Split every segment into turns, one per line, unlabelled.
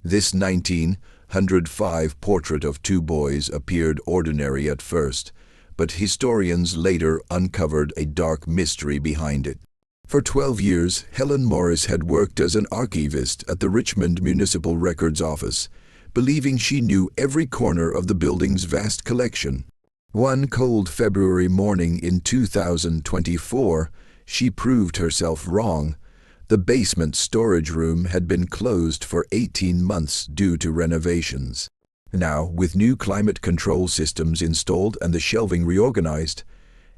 This 1905 portrait of two boys appeared ordinary at first, but historians later uncovered a dark mystery behind it. For 12 years, Helen Morris had worked as an archivist at the Richmond Municipal Records Office, believing she knew every corner of the building's vast collection. One cold February morning in 2024, she proved herself wrong. The basement storage room had been closed for 18 months due to renovations. Now, with new climate control systems installed and the shelving reorganized,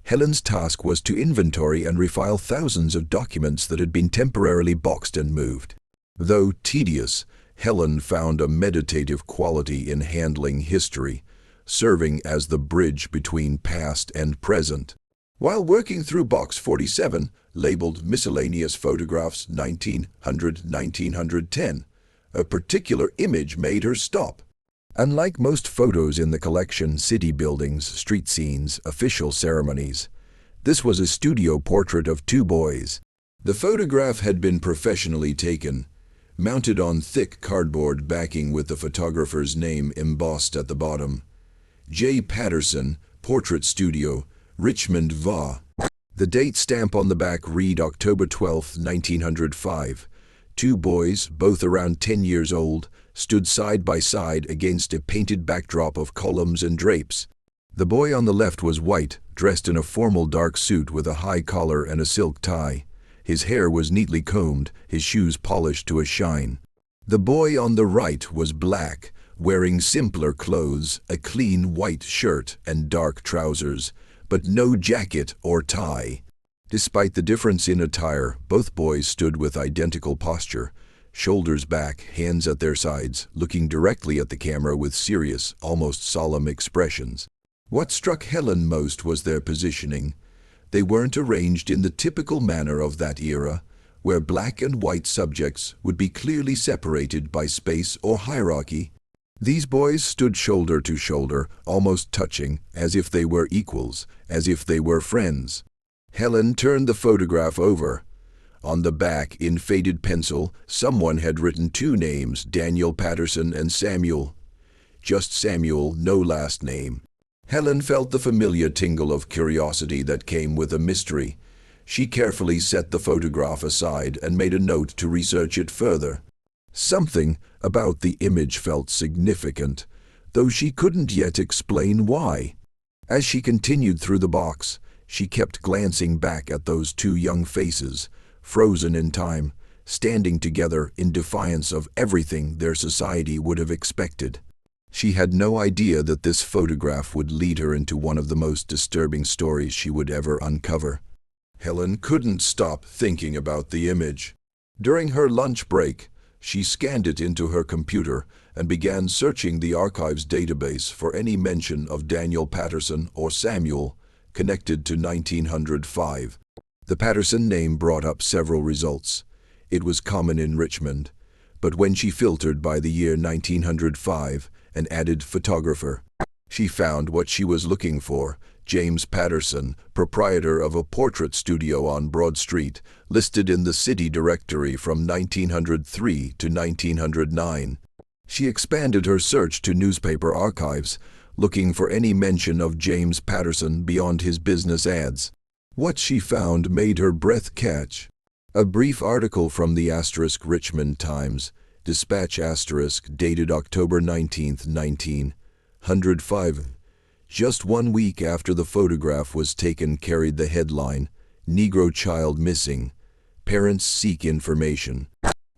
Helen's task was to inventory and refile thousands of documents that had been temporarily boxed and moved. Though tedious, Helen found a meditative quality in handling history, serving as the bridge between past and present. While working through Box 47, labeled Miscellaneous Photographs 1900-1910, a particular image made her stop. Unlike most photos in the collection, city buildings, street scenes, official ceremonies, this was a studio portrait of two boys. The photograph had been professionally taken, mounted on thick cardboard backing with the photographer's name embossed at the bottom. J. Patterson, Portrait Studio, Richmond, VA. The date stamp on the back read October 12, 1905. Two boys, both around 10 years old, stood side by side against a painted backdrop of columns and drapes. The boy on the left was white, dressed in a formal dark suit with a high collar and a silk tie. His hair was neatly combed, his shoes polished to a shine. The boy on the right was black, wearing simpler clothes, a clean white shirt and dark trousers, but no jacket or tie. Despite the difference in attire, both boys stood with identical posture, shoulders back, hands at their sides, looking directly at the camera with serious, almost solemn expressions. What struck Helen most was their positioning. They weren't arranged in the typical manner of that era, where black and white subjects would be clearly separated by space or hierarchy. These boys stood shoulder to shoulder, almost touching, as if they were equals, as if they were friends. Helen turned the photograph over. On the back, in faded pencil, someone had written two names, Daniel Patterson and Samuel. Just Samuel, no last name. Helen felt the familiar tingle of curiosity that came with a mystery. She carefully set the photograph aside and made a note to research it further. Something about the image felt significant, though she couldn't yet explain why. As she continued through the box, she kept glancing back at those two young faces, frozen in time, standing together in defiance of everything their society would have expected. She had no idea that this photograph would lead her into one of the most disturbing stories she would ever uncover. Helen couldn't stop thinking about the image. During her lunch break, she scanned it into her computer and began searching the archive's database for any mention of Daniel Patterson or Samuel connected to 1905. The Patterson name brought up several results. It was common in Richmond, but when she filtered by the year 1905 and added photographer, she found what she was looking for: James Patterson, proprietor of a portrait studio on Broad Street, listed in the city directory from 1903 to 1909. She expanded her search to newspaper archives, looking for any mention of James Patterson beyond his business ads. What she found made her breath catch. A brief article from the Richmond Times, Dispatch dated October 19, 1905. Just 1 week after the photograph was taken, carried the headline, "Negro Child Missing. Parents Seek Information."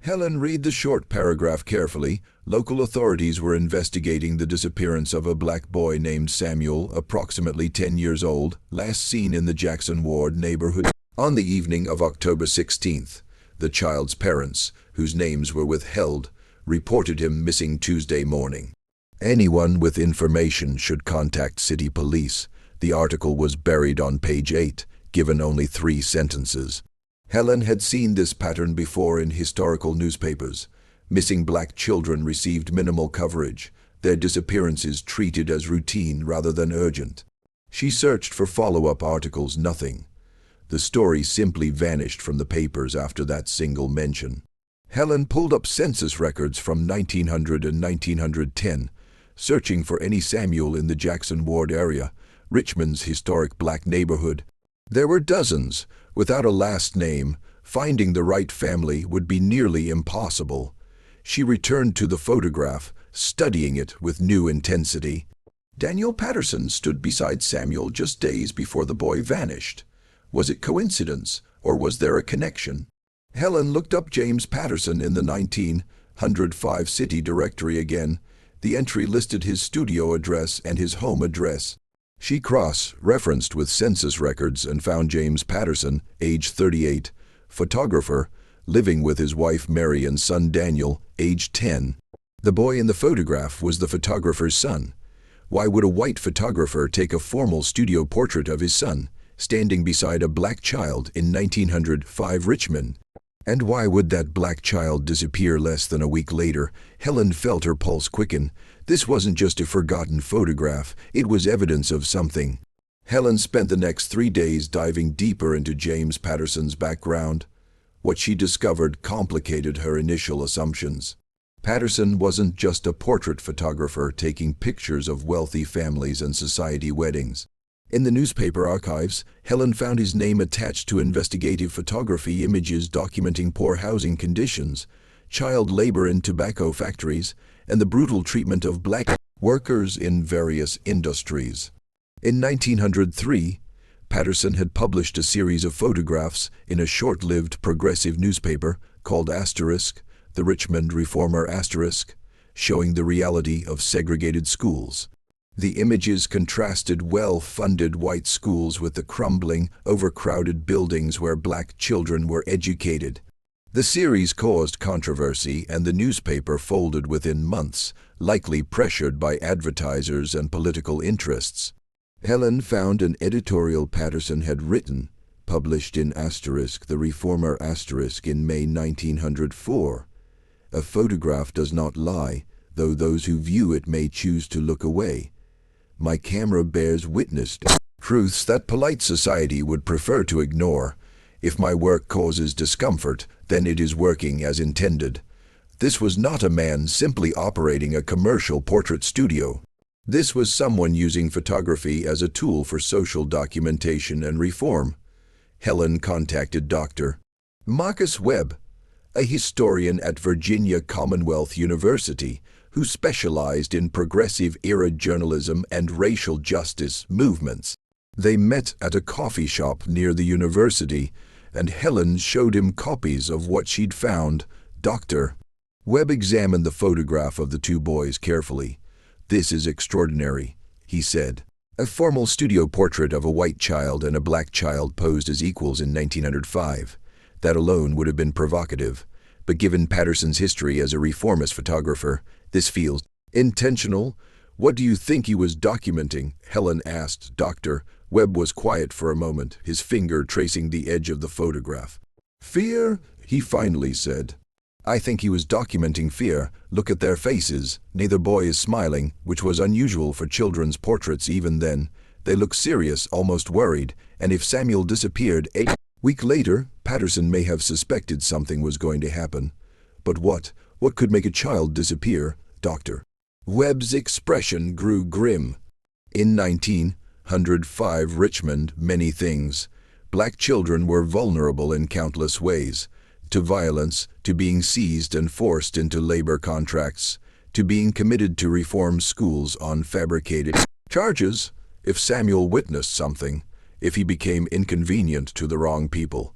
Helen read the short paragraph carefully. Local authorities were investigating the disappearance of a black boy named Samuel, approximately 10 years old, last seen in the Jackson Ward neighborhood. On the evening of October 16th, the child's parents, whose names were withheld, reported him missing Tuesday morning. Anyone with information should contact city police. The article was buried on page 8, given only 3 sentences. Helen had seen this pattern before in historical newspapers. Missing black children received minimal coverage, their disappearances treated as routine rather than urgent. She searched for follow-up articles, nothing. The story simply vanished from the papers after that single mention. Helen pulled up census records from 1900 and 1910, searching for any Samuel in the Jackson Ward area, Richmond's historic black neighborhood. There were dozens. Without a last name, finding the right family would be nearly impossible. She returned to the photograph, studying it with new intensity. Daniel Patterson stood beside Samuel just days before the boy vanished. Was it coincidence, or was there a connection? Helen looked up James Patterson in the 1905 city directory again. The entry listed his studio address and his home address. She cross-referenced with census records and found James Patterson, age 38, photographer, living with his wife Mary and son Daniel, age 10. The boy in the photograph was the photographer's son. Why would a white photographer take a formal studio portrait of his son, standing beside a black child in 1905 Richmond? And why would that black child disappear less than a week later? Helen felt her pulse quicken. This wasn't just a forgotten photograph, it was evidence of something. Helen spent the next 3 days diving deeper into James Patterson's background. What she discovered complicated her initial assumptions. Patterson wasn't just a portrait photographer taking pictures of wealthy families and society weddings. In the newspaper archives, Helen found his name attached to investigative photography images documenting poor housing conditions, child labor in tobacco factories, and the brutal treatment of black workers in various industries. In 1903, Patterson had published a series of photographs in a short-lived progressive newspaper called The Richmond Reformer *, showing the reality of segregated schools. The images contrasted well-funded white schools with the crumbling, overcrowded buildings where black children were educated. The series caused controversy and the newspaper folded within months, likely pressured by advertisers and political interests. Helen found an editorial Patterson had written, published in The Reformer * in May 1904. A photograph does not lie, though those who view it may choose to look away. My camera bears witness to truths that polite society would prefer to ignore. If my work causes discomfort, then it is working as intended. This was not a man simply operating a commercial portrait studio. This was someone using photography as a tool for social documentation and reform. Helen contacted Dr. Marcus Webb, a historian at Virginia Commonwealth University, who specialized in progressive era journalism and racial justice movements. They met at a coffee shop near the university, and Helen showed him copies of what she'd found. Dr. Webb examined the photograph of the two boys carefully. "This is extraordinary," he said. A formal studio portrait of a white child and a black child posed as equals in 1905. That alone would have been provocative. But given Patterson's history as a reformist photographer, this feels intentional. "What do you think he was documenting?" Helen asked. Dr. Webb was quiet for a moment, his finger tracing the edge of the photograph. "Fear," he finally said. "I think he was documenting fear. Look at their faces. Neither boy is smiling, which was unusual for children's portraits even then. They look serious, almost worried, and if Samuel disappeared a week later, Patterson may have suspected something was going to happen. But what? What could make a child disappear?" Dr. Webb's expression grew grim. In 1905 Richmond, many things. Black children were vulnerable in countless ways. To violence, to being seized and forced into labor contracts, to being committed to reform schools on fabricated charges. If Samuel witnessed something, if he became inconvenient to the wrong people.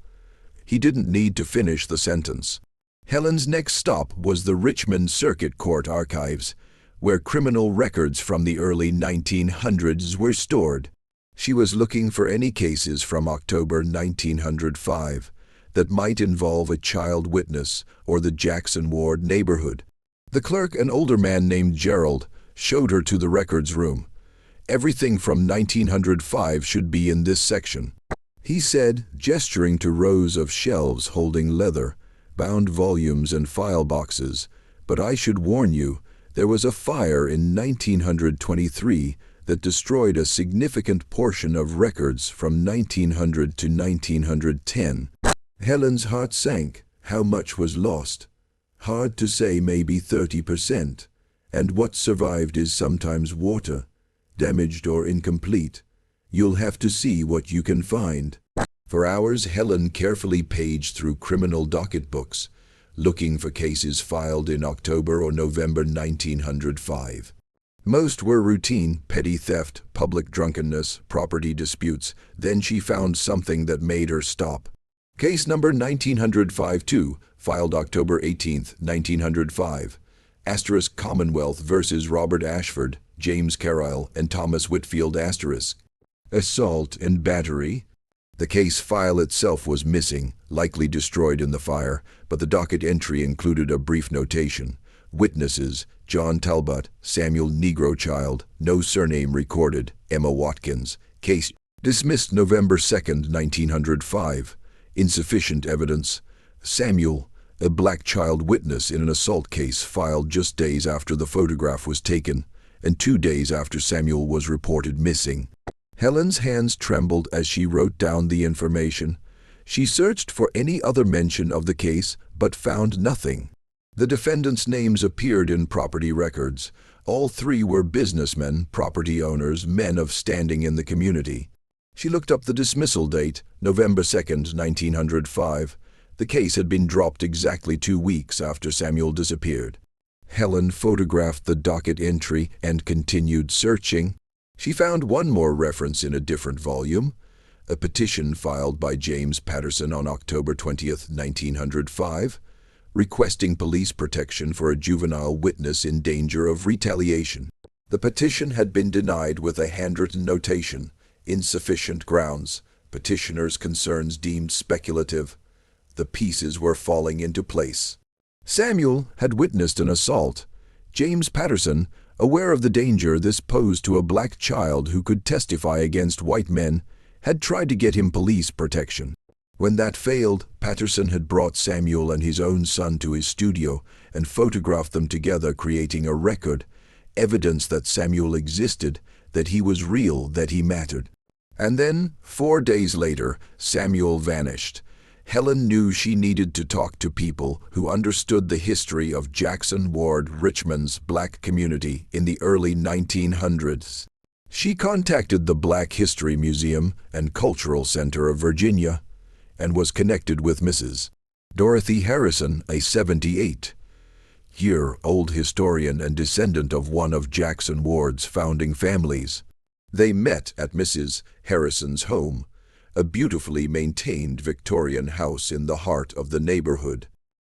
He didn't need to finish the sentence. Helen's next stop was the Richmond Circuit Court archives, where criminal records from the early 1900s were stored. She was looking for any cases from October 1905 that might involve a child witness or the Jackson Ward neighborhood. The clerk, an older man named Gerald, showed her to the records room. "Everything from 1905 should be in this section," he said, gesturing to rows of shelves holding leather-bound volumes and file boxes. "But I should warn you, there was a fire in 1923 that destroyed a significant portion of records from 1900 to 1910. Helen's heart sank. How much was lost? Hard to say, maybe 30%. And what survived is sometimes water, damaged or incomplete. You'll have to see what you can find. For hours, Helen carefully paged through criminal docket books, looking for cases filed in October or November 1905. Most were routine: petty theft, public drunkenness, property disputes. Then she found something that made her stop. Case number 1905-2, filed October 18, 1905. * Commonwealth versus Robert Ashford, James Carlyle, and Thomas Whitfield. * Assault and battery. The case file itself was missing, likely destroyed in the fire, but the docket entry included a brief notation. Witnesses: John Talbot, Samuel Negro Child, no surname recorded, Emma Watkins. Case dismissed November 2, 1905. Insufficient evidence. Samuel, a black child witness in an assault case filed just days after the photograph was taken, and 2 days after Samuel was reported missing. Helen's hands trembled as she wrote down the information. She searched for any other mention of the case, but found nothing. The defendants' names appeared in property records. All 3 were businessmen, property owners, men of standing in the community. She looked up the dismissal date, November 2, 1905. The case had been dropped exactly 2 weeks after Samuel disappeared. Helen photographed the docket entry and continued searching. She found one more reference in a different volume, a petition filed by James Patterson on October 20, 1905, requesting police protection for a juvenile witness in danger of retaliation. The petition had been denied with a handwritten notation: insufficient grounds, petitioner's concerns deemed speculative. The pieces were falling into place. Samuel had witnessed an assault. James Patterson, aware of the danger this posed to a black child who could testify against white men, had tried to get him police protection. When that failed, Patterson had brought Samuel and his own son to his studio and photographed them together, creating a record, evidence that Samuel existed, that he was real, that he mattered. And then, 4 days later, Samuel vanished. Helen knew she needed to talk to people who understood the history of Jackson Ward, Richmond's black community in the early 1900s. She contacted the Black History Museum and Cultural Center of Virginia and was connected with Mrs. Dorothy Harrison, a 78-year-old historian and descendant of one of Jackson Ward's founding families. They met at Mrs. Harrison's home, a beautifully maintained Victorian house in the heart of the neighborhood.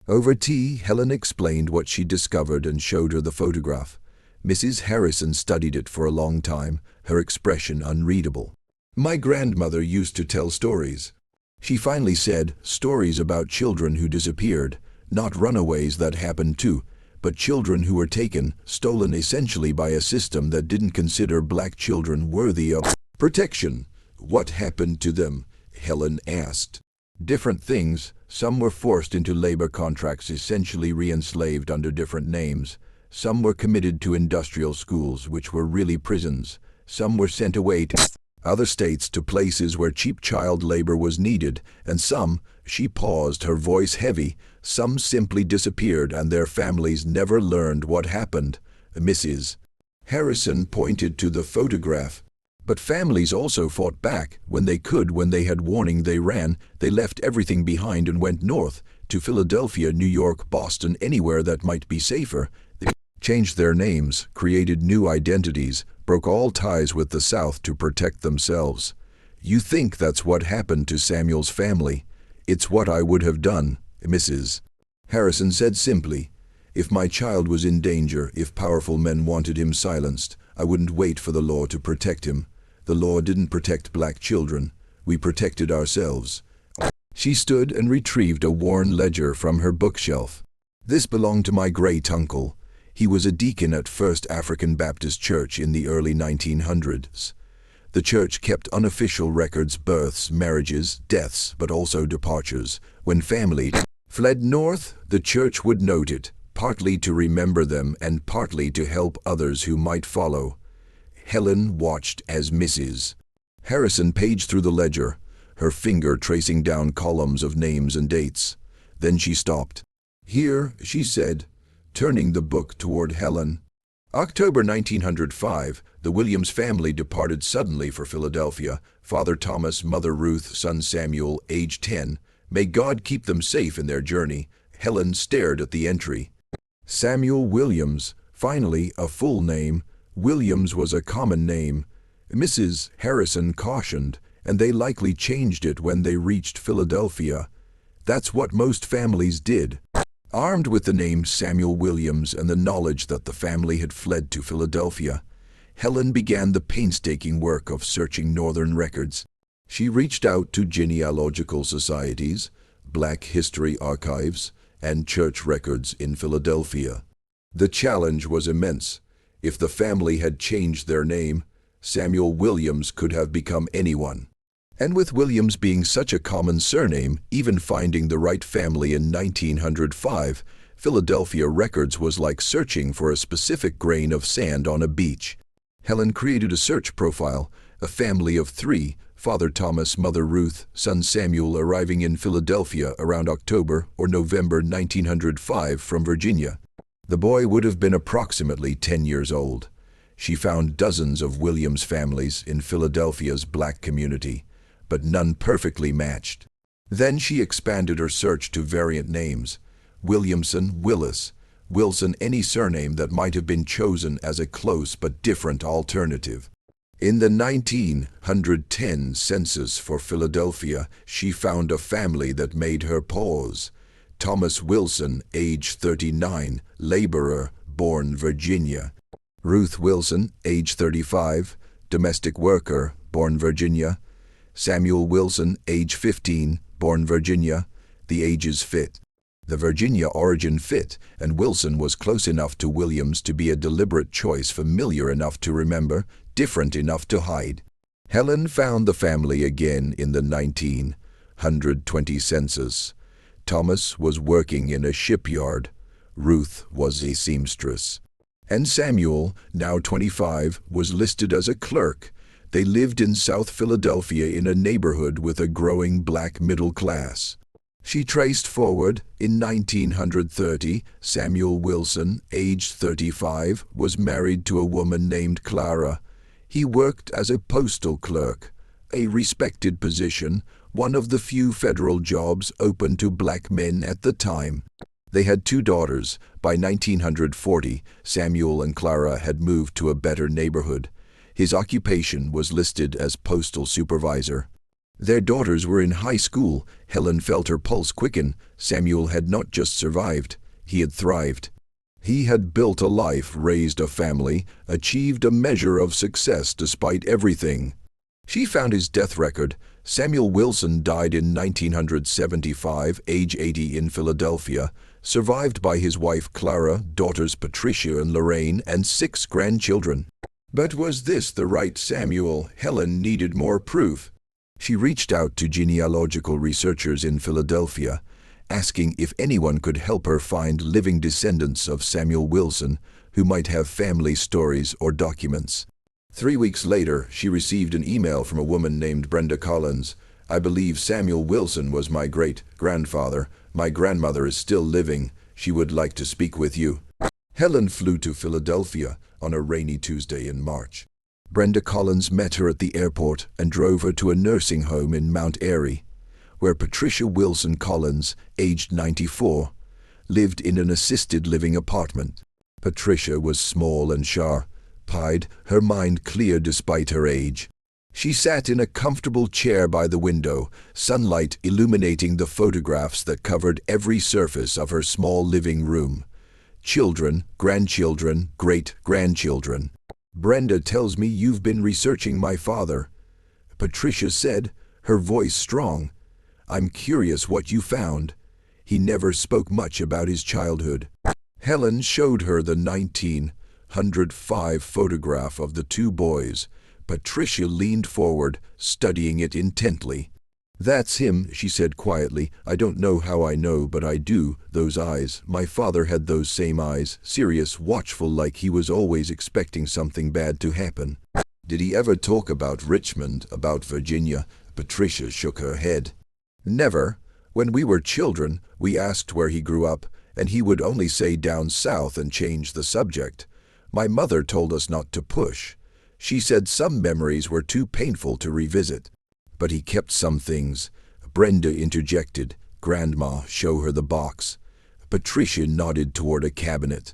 Over tea, Helen explained what she discovered and showed her the photograph. Mrs. Harrison studied it for a long time, her expression unreadable. "My grandmother used to tell stories," she finally said, "stories about children who disappeared, not runaways that happened too, but children who were taken, stolen essentially by a system that didn't consider black children worthy of protection." "What happened to them?" Helen asked. "Different things. Some were forced into labor contracts, essentially re-enslaved under different names. Some were committed to industrial schools, which were really prisons. Some were sent away to other states, to places where cheap child labor was needed. And some," she paused, her voice heavy, "some simply disappeared and their families never learned what happened." Mrs. Harrison pointed to the photograph. "But families also fought back. When they could, when they had warning, they ran. They left everything behind and went north, to Philadelphia, New York, Boston, anywhere that might be safer. They changed their names, created new identities, broke all ties with the South to protect themselves. You think that's what happened to Samuel's family? It's what I would have done," Mrs. Harrison said simply. "If my child was in danger, if powerful men wanted him silenced, I wouldn't wait for the law to protect him. The law didn't protect black children. We protected ourselves." She stood and retrieved a worn ledger from her bookshelf. "This belonged to my great-uncle. He was a deacon at First African Baptist Church in the early 1900s. The church kept unofficial records, births, marriages, deaths, but also departures. When family fled north, the church would note it, partly to remember them and partly to help others who might follow." Helen watched as Mrs. Harrison paged through the ledger, her finger tracing down columns of names and dates. Then she stopped. "Here," she said, turning the book toward Helen. October 1905, the Williams family departed suddenly for Philadelphia. Father Thomas, Mother Ruth, son Samuel, age 10. May God keep them safe in their journey. Helen stared at the entry. Samuel Williams, finally a full name. Williams was a common name. Mrs. Harrison cautioned, and they likely changed it when they reached Philadelphia. That's what most families did. Armed with the name Samuel Williams and the knowledge that the family had fled to Philadelphia, Helen began the painstaking work of searching Northern records. She reached out to genealogical societies, Black history archives, and church records in Philadelphia. The challenge was immense. If the family had changed their name, Samuel Williams could have become anyone. And with Williams being such a common surname, even finding the right family in 1905, Philadelphia records was like searching for a specific grain of sand on a beach. Helen created a search profile, a family of 3, Father Thomas, Mother Ruth, son Samuel, arriving in Philadelphia around October or November 1905 from Virginia. The boy would have been approximately 10 years old. She found dozens of Williams families in Philadelphia's Black community, but none perfectly matched. Then she expanded her search to variant names: Williamson, Willis, Wilson, any surname that might have been chosen as a close but different alternative. In the 1910 census for Philadelphia, she found a family that made her pause. Thomas Wilson, age 39, laborer, born Virginia. Ruth Wilson, age 35, domestic worker, born Virginia. Samuel Wilson, age 15, born Virginia. The ages fit. The Virginia origin fit, and Wilson was close enough to Williams to be a deliberate choice, familiar enough to remember, different enough to hide. Helen found the family again in the 1920 census. Thomas was working in a shipyard. Ruth was a seamstress. And Samuel, now 25, was listed as a clerk. They lived in South Philadelphia in a neighborhood with a growing Black middle class. She traced forward. In 1930, Samuel Wilson, aged 35, was married to a woman named Clara. He worked as a postal clerk, a respected position, one of the few federal jobs open to Black men at the time. They had 2 daughters. By 1940, Samuel and Clara had moved to a better neighborhood. His occupation was listed as postal supervisor. Their daughters were in high school. Helen felt her pulse quicken. Samuel had not just survived, he had thrived. He had built a life, raised a family, achieved a measure of success despite everything. She found his death record. Samuel Wilson died in 1975, age 80, in Philadelphia, survived by his wife Clara, daughters Patricia and Lorraine, and 6 grandchildren. But was this the right Samuel? Helen needed more proof. She reached out to genealogical researchers in Philadelphia, asking if anyone could help her find living descendants of Samuel Wilson who might have family stories or documents. 3 weeks later, she received an email from a woman named Brenda Collins. "I believe Samuel Wilson was my great-grandfather. My grandmother is still living. She would like to speak with you." Helen flew to Philadelphia on a rainy Tuesday in March. Brenda Collins met her at the airport and drove her to a nursing home in Mount Airy, where Patricia Wilson Collins, aged 94, lived in an assisted living apartment. Patricia was small and sharp-eyed, her mind clear despite her age. She sat in a comfortable chair by the window, sunlight illuminating the photographs that covered every surface of her small living room. Children, grandchildren, great-grandchildren. "Brenda tells me you've been researching my father," Patricia said, her voice strong. "I'm curious what you found. He never spoke much about his childhood." Helen showed her the 1905 photograph of the 2 boys. Patricia leaned forward, studying it intently. "That's him," she said quietly. "I don't know how I know, but I do. Those eyes. My father had those same eyes, serious, watchful, like he was always expecting something bad to happen." "Did he ever talk about Richmond, about Virginia?" Patricia shook her head. "Never. When we were children, we asked where he grew up, and he would only say down south and change the subject. My mother told us not to push. She said some memories were too painful to revisit. But he kept some things. Brenda interjected. Grandma, show her the box. Patricia nodded toward a cabinet.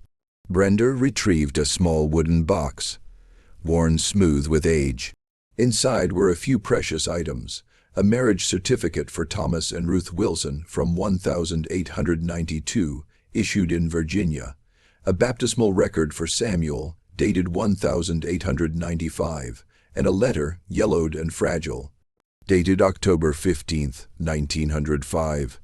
Brenda retrieved a small wooden box, worn smooth with age. Inside were a few precious items. A marriage certificate for Thomas and Ruth Wilson from 1892, issued in Virginia. A baptismal record for Samuel, dated 1895, and a letter, yellowed and fragile, dated October 15, 1905.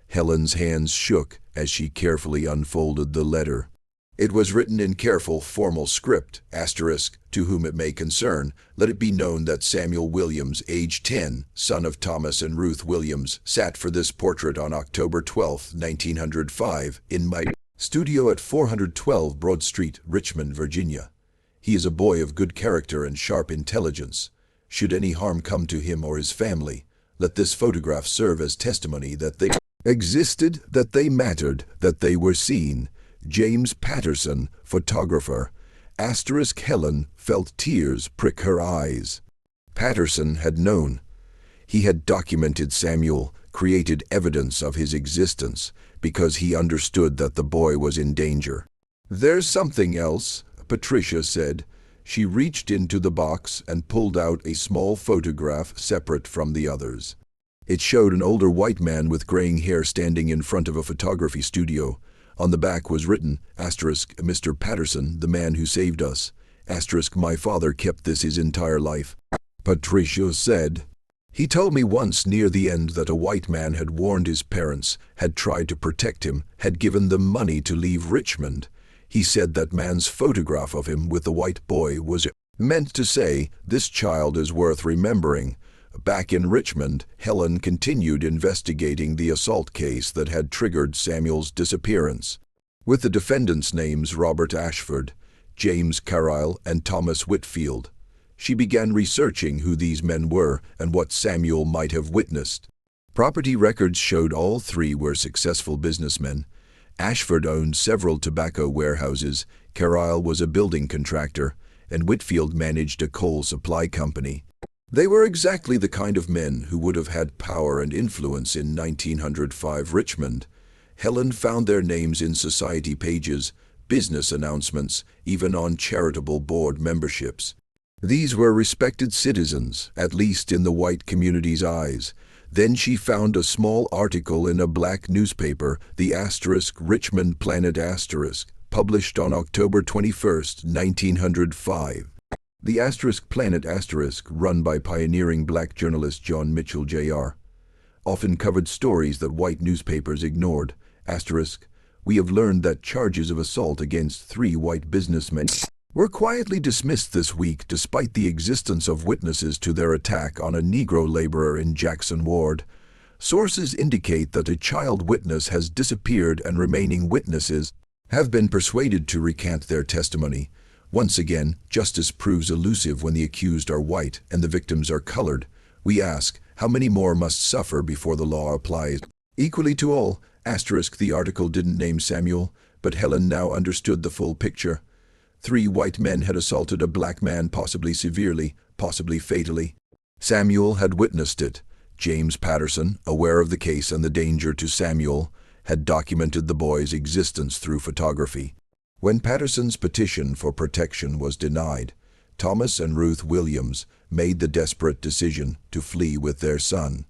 Helen's hands shook as she carefully unfolded the letter. It was written in careful, formal script, asterisk, to whom it may concern, let it be known that Samuel Williams, age 10, son of Thomas and Ruth Williams, sat for this portrait on October 12, 1905, in my studio at 412 Broad Street, Richmond, Virginia. He is a boy of good character and sharp intelligence. Should any harm come to him or his family, let this photograph serve as testimony that they existed, that they mattered, that they were seen. James Patterson, photographer. Asterisk. Helen felt tears prick her eyes. Patterson had known. He had documented Samuel, created evidence of his existence, because he understood that the boy was in danger. There's something else, Patricia said. She reached into the box and pulled out a small photograph separate from the others. It showed an older white man with graying hair standing in front of a photography studio. On the back was written, asterisk, Mr. Patterson, the man who saved us. Asterisk, my father kept this his entire life. Patricia said. He told me once near the end that a white man had warned his parents, had tried to protect him, had given them money to leave Richmond. He said that man's photograph of him with the white boy was meant to say, this child is worth remembering. Back in Richmond, Helen continued investigating the assault case that had triggered Samuel's disappearance. With the defendants' names Robert Ashford, James Carlyle, and Thomas Whitfield, she began researching who these men were and what Samuel might have witnessed. Property records showed all three were successful businessmen. Ashford owned several tobacco warehouses, Carlyle was a building contractor, and Whitfield managed a coal supply company. They were exactly the kind of men who would have had power and influence in 1905 Richmond. Helen found their names in society pages, business announcements, even on charitable board memberships. These were respected citizens, at least in the white community's eyes. Then she found a small article in a black newspaper, the asterisk Richmond Planet asterisk, published on October 21, 1905. The asterisk Planet asterisk, run by pioneering black journalist John Mitchell Jr., often covered stories that white newspapers ignored. Asterisk, we have learned that charges of assault against 3 white businessmen were quietly dismissed this week despite the existence of witnesses to their attack on a Negro laborer in Jackson Ward. Sources indicate that a child witness has disappeared and remaining witnesses have been persuaded to recant their testimony. Once again, justice proves elusive when the accused are white and the victims are colored. We ask, how many more must suffer before the law applies equally to all? Asterisk, the article didn't name Samuel, but Helen now understood the full picture. 3 white men had assaulted a black man, possibly severely, possibly fatally. Samuel had witnessed it. James Patterson, aware of the case and the danger to Samuel, had documented the boy's existence through photography. When Patterson's petition for protection was denied, Thomas and Ruth Williams made the desperate decision to flee with their son.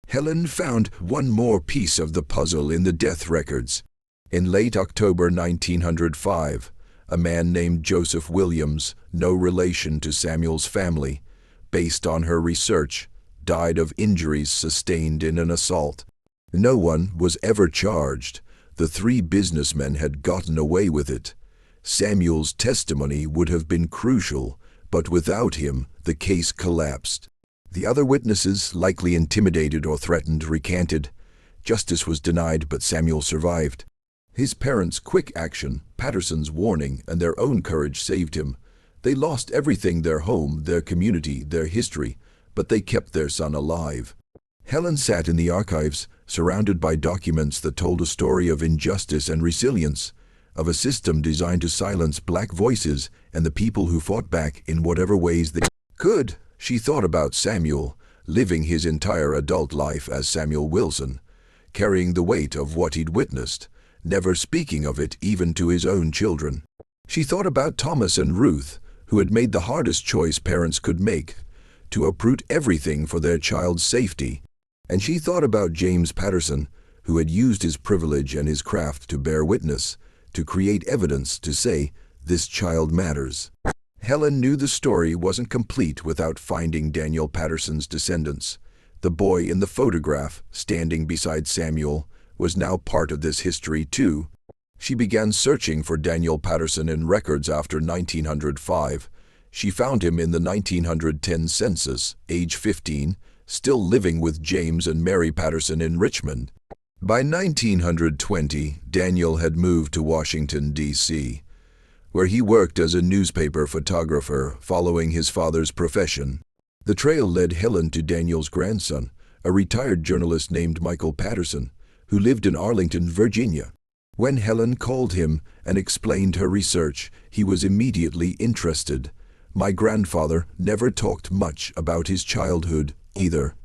Helen found one more piece of the puzzle in the death records. In late October 1905, a man named Joseph Williams, no relation to Samuel's family, based on her research, died of injuries sustained in an assault. No one was ever charged. The 3 businessmen had gotten away with it. Samuel's testimony would have been crucial, but without him, the case collapsed. The other witnesses, likely intimidated or threatened, recanted. Justice was denied, but Samuel survived. His parents' quick action, Patterson's warning, and their own courage saved him. They lost everything, their home, their community, their history, but they kept their son alive. Helen sat in the archives, surrounded by documents that told a story of injustice and resilience, of a system designed to silence black voices and the people who fought back in whatever ways they could. She thought about Samuel, living his entire adult life as Samuel Wilson, carrying the weight of what he'd witnessed, never speaking of it even to his own children. She thought about Thomas and Ruth, who had made the hardest choice parents could make, to uproot everything for their child's safety. And she thought about James Patterson, who had used his privilege and his craft to bear witness, to create evidence to say, "This child matters." Helen knew the story wasn't complete without finding Daniel Patterson's descendants. The boy in the photograph, standing beside Samuel, was now part of this history too. She began searching for Daniel Patterson in records after 1905. She found him in the 1910 census, age 15, still living with James and Mary Patterson in Richmond. By 1920, Daniel had moved to Washington, D.C., where he worked as a newspaper photographer following his father's profession. The trail led Helen to Daniel's grandson, a retired journalist named Michael Patterson, who lived in Arlington, Virginia. When Helen called him and explained her research, he was immediately interested. "My grandfather never talked much about his childhood either,"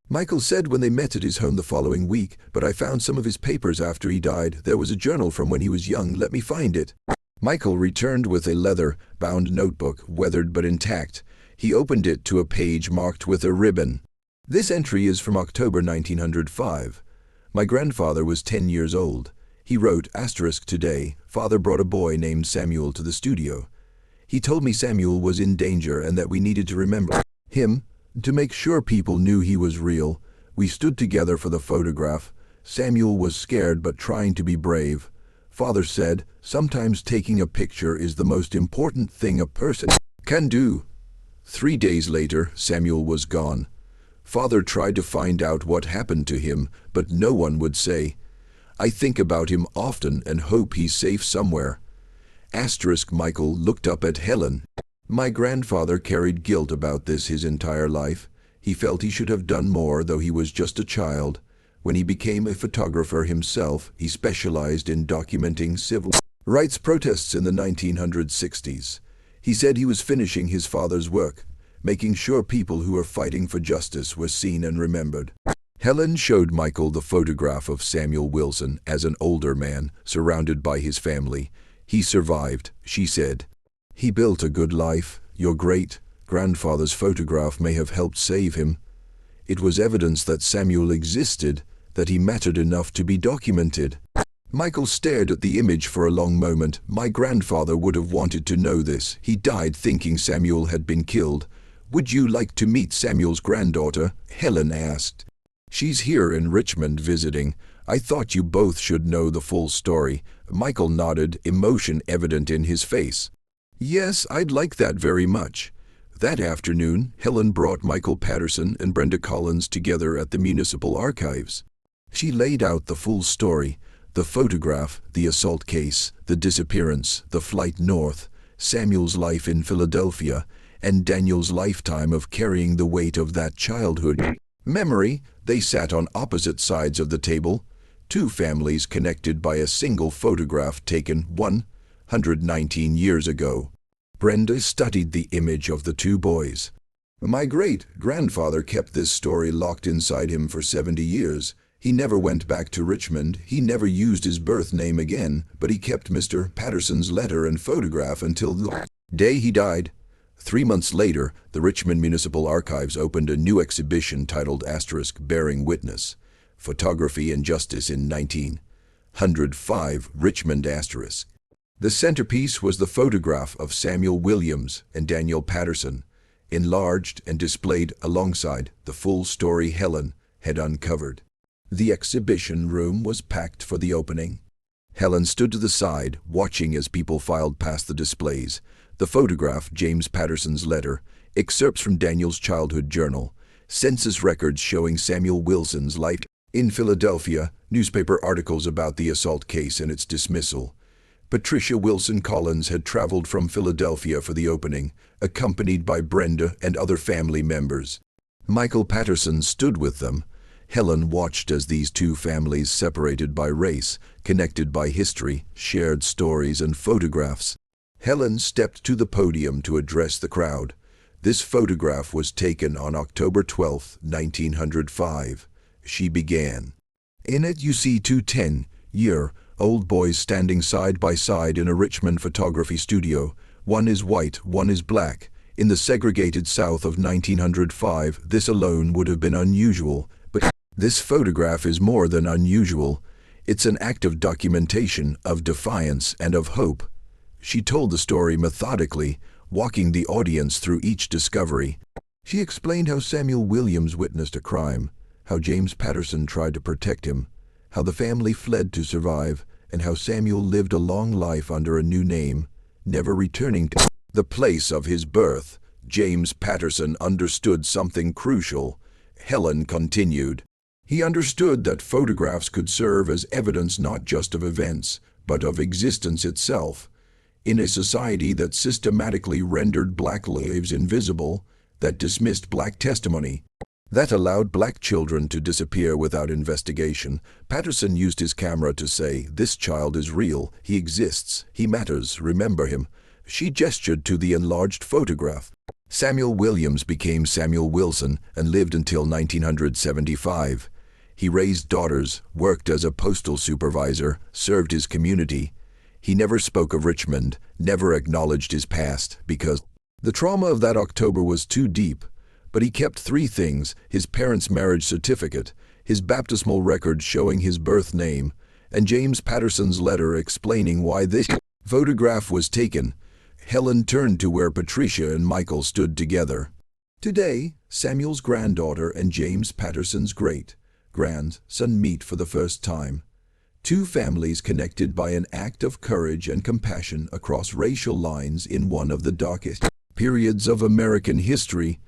Michael said when they met at his home the following week, "but I found some of his papers after he died. There was a journal from when he was young. Let me find it." Michael returned with a leather-bound notebook, weathered but intact. He opened it to a page marked with a ribbon. "This entry is from October 1905. My grandfather was 10 years old. He wrote, *Today, father brought a boy named Samuel to the studio. He told me Samuel was in danger and that we needed to remember him. To make sure people knew he was real, we stood together for the photograph. Samuel was scared but trying to be brave. Father said, sometimes taking a picture is the most important thing a person can do." 3 days later, Samuel was gone. Father tried to find out what happened to him, but no one would say. "I think about him often and hope he's safe somewhere." Michael looked up at Helen. "My grandfather carried guilt about this his entire life. He felt he should have done more, though he was just a child. When he became a photographer himself, he specialized in documenting civil rights protests in the 1960s. He said he was finishing his father's work, making sure people who were fighting for justice were seen and remembered." Helen showed Michael the photograph of Samuel Wilson as an older man, surrounded by his family. "He survived," she said. "He built a good life. Your great-grandfather's photograph may have helped save him. It was evidence that Samuel existed, that he mattered enough to be documented." Michael stared at the image for a long moment. "My grandfather would have wanted to know this. He died thinking Samuel had been killed. Would you like to meet Samuel's granddaughter?" Helen asked. "She's here in Richmond visiting. I thought you both should know the full story." Michael nodded, emotion evident in his face. "Yes, I'd like that very much." That afternoon, Helen brought Michael Patterson and Brenda Collins together at the Municipal Archives. She laid out the full story: the photograph, the assault case, the disappearance, the flight north, Samuel's life in Philadelphia, and Daniel's lifetime of carrying the weight of that childhood memory. They sat on opposite sides of the table, two families connected by a single photograph taken 119 years ago. Brenda studied the image of the two boys. "My great-grandfather kept this story locked inside him for 70 years. He never went back to Richmond. He never used his birth name again, but he kept Mr. Patterson's letter and photograph until the day he died." 3 months later, the Richmond Municipal Archives opened a new exhibition titled *Bearing Witness: Photography and Justice in 1905, Richmond *. The centerpiece was the photograph of Samuel Williams and Daniel Patterson, enlarged and displayed alongside the full story Helen had uncovered. The exhibition room was packed for the opening. Helen stood to the side, watching as people filed past the displays. The photograph, James Patterson's letter, excerpts from Daniel's childhood journal, census records showing Samuel Wilson's life in Philadelphia, newspaper articles about the assault case and its dismissal. Patricia Wilson Collins had traveled from Philadelphia for the opening, accompanied by Brenda and other family members. Michael Patterson stood with them, Helen watched as these two families, separated by race, connected by history, shared stories and photographs. Helen stepped to the podium to address the crowd. This photograph was taken on October 12, 1905. She began. In it you see two 10-year-old boys standing side by side in a Richmond photography studio. One is white, one is black. In the segregated South of 1905, this alone would have been unusual, but this photograph is more than unusual. It's an act of documentation, of defiance, and of hope. She told the story methodically, walking the audience through each discovery. She explained how Samuel Williams witnessed a crime, how James Patterson tried to protect him, how the family fled to survive, and how Samuel lived a long life under a new name, never returning to the place of his birth. James Patterson understood something crucial. Helen continued. He understood that photographs could serve as evidence not just of events, but of existence itself. In a society that systematically rendered black lives invisible, that dismissed black testimony, that allowed black children to disappear without investigation, Patterson used his camera to say, "This child is real, he exists, he matters, remember him." She gestured to the enlarged photograph. Samuel Williams became Samuel Wilson and lived until 1975. He raised daughters, worked as a postal supervisor, served his community. He never spoke of Richmond, never acknowledged his past, because the trauma of that October was too deep. But he kept three things: his parents' marriage certificate, his baptismal record showing his birth name, and James Patterson's letter explaining why this photograph was taken. Helen turned to where Patricia and Michael stood together. Today, Samuel's granddaughter and James Patterson's great-grandson meet for the first time. Two families connected by an act of courage and compassion across racial lines in one of the darkest periods of American history.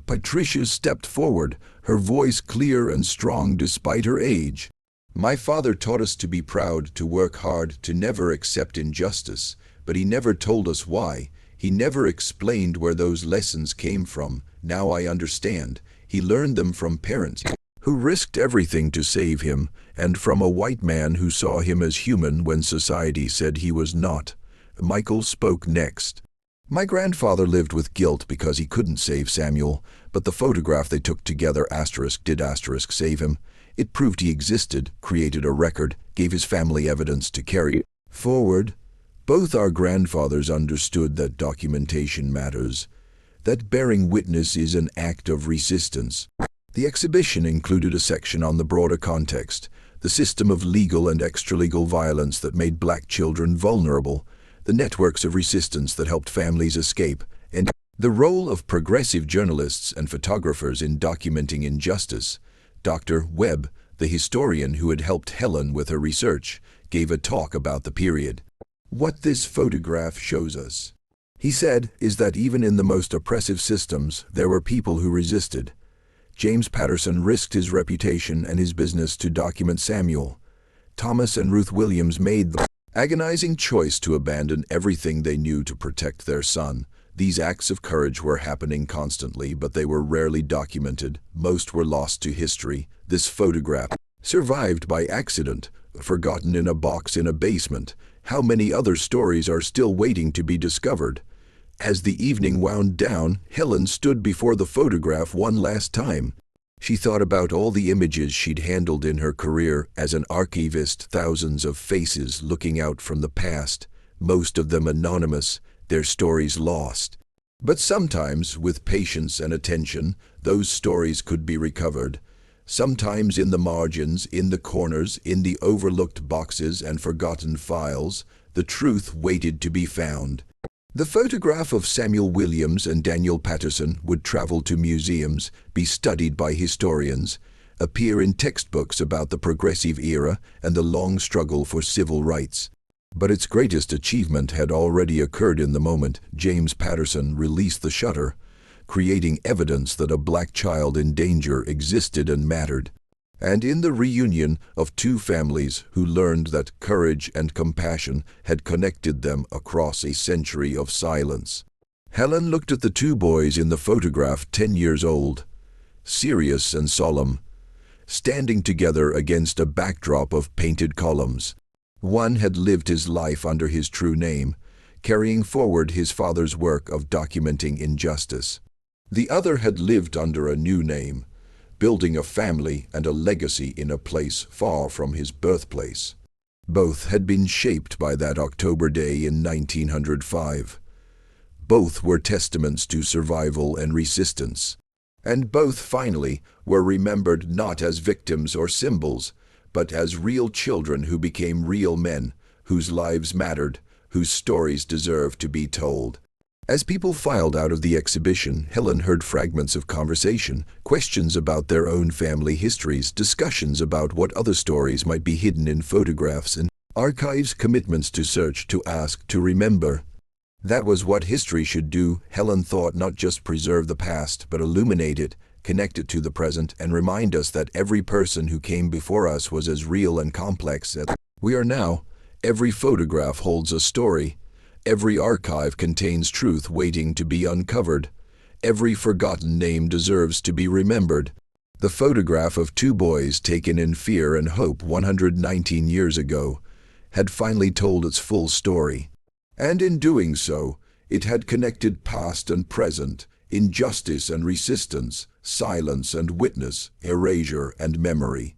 Patricia stepped forward, her voice clear and strong despite her age. "My father taught us to be proud, to work hard, to never accept injustice. But he never told us why. He never explained where those lessons came from. Now I understand. He learned them from parents who risked everything to save him, and from a white man who saw him as human when society said he was not." Michael spoke next. "My grandfather lived with guilt because he couldn't save Samuel, but the photograph they took together did save him. It proved he existed, created a record, gave his family evidence to carry forward. Both our grandfathers understood that documentation matters, that bearing witness is an act of resistance." The exhibition included a section on the broader context, the system of legal and extralegal violence that made black children vulnerable, the networks of resistance that helped families escape, and the role of progressive journalists and photographers in documenting injustice. Dr. Webb, the historian who had helped Helen with her research, gave a talk about the period. "What this photograph shows us," he said, "is that even in the most oppressive systems, there were people who resisted. James Patterson risked his reputation and his business to document Samuel. Thomas and Ruth Williams made the agonizing choice to abandon everything they knew to protect their son. These acts of courage were happening constantly, but they were rarely documented. Most were lost to history. This photograph survived by accident, forgotten in a box in a basement. How many other stories are still waiting to be discovered?" As the evening wound down, Helen stood before the photograph one last time. She thought about all the images she'd handled in her career as an archivist, thousands of faces looking out from the past, most of them anonymous, their stories lost. But sometimes, with patience and attention, those stories could be recovered. Sometimes in the margins, in the corners, in the overlooked boxes and forgotten files, the truth waited to be found. The photograph of Samuel Williams and Daniel Patterson would travel to museums, be studied by historians, appear in textbooks about the progressive era and the long struggle for civil rights. But its greatest achievement had already occurred in the moment James Patterson released the shutter, creating evidence that a black child in danger existed and mattered. And in the reunion of two families who learned that courage and compassion had connected them across a century of silence. Helen looked at the two boys in the photograph, 10 years old, serious and solemn. standing together against a backdrop of painted columns. One had lived his life under his true name, carrying forward his father's work of documenting injustice. The other had lived under a new name, building a family and a legacy in a place far from his birthplace. Both had been shaped by that October day in 1905. Both were testaments to survival and resistance. And both, finally, were remembered not as victims or symbols, but as real children who became real men, whose lives mattered, whose stories deserved to be told. As people filed out of the exhibition, Helen heard fragments of conversation, questions about their own family histories, discussions about what other stories might be hidden in photographs and archives, commitments to search, to ask, to remember. That was what history should do, Helen thought, not just preserve the past, but illuminate it, connect it to the present, and remind us that every person who came before us was as real and complex as we are now. Every photograph holds a story. Every archive contains truth waiting to be uncovered. Every forgotten name deserves to be remembered. The photograph of two boys taken in fear and hope 119 years ago had finally told its full story. And in doing so, it had connected past and present, injustice and resistance, silence and witness, erasure and memory.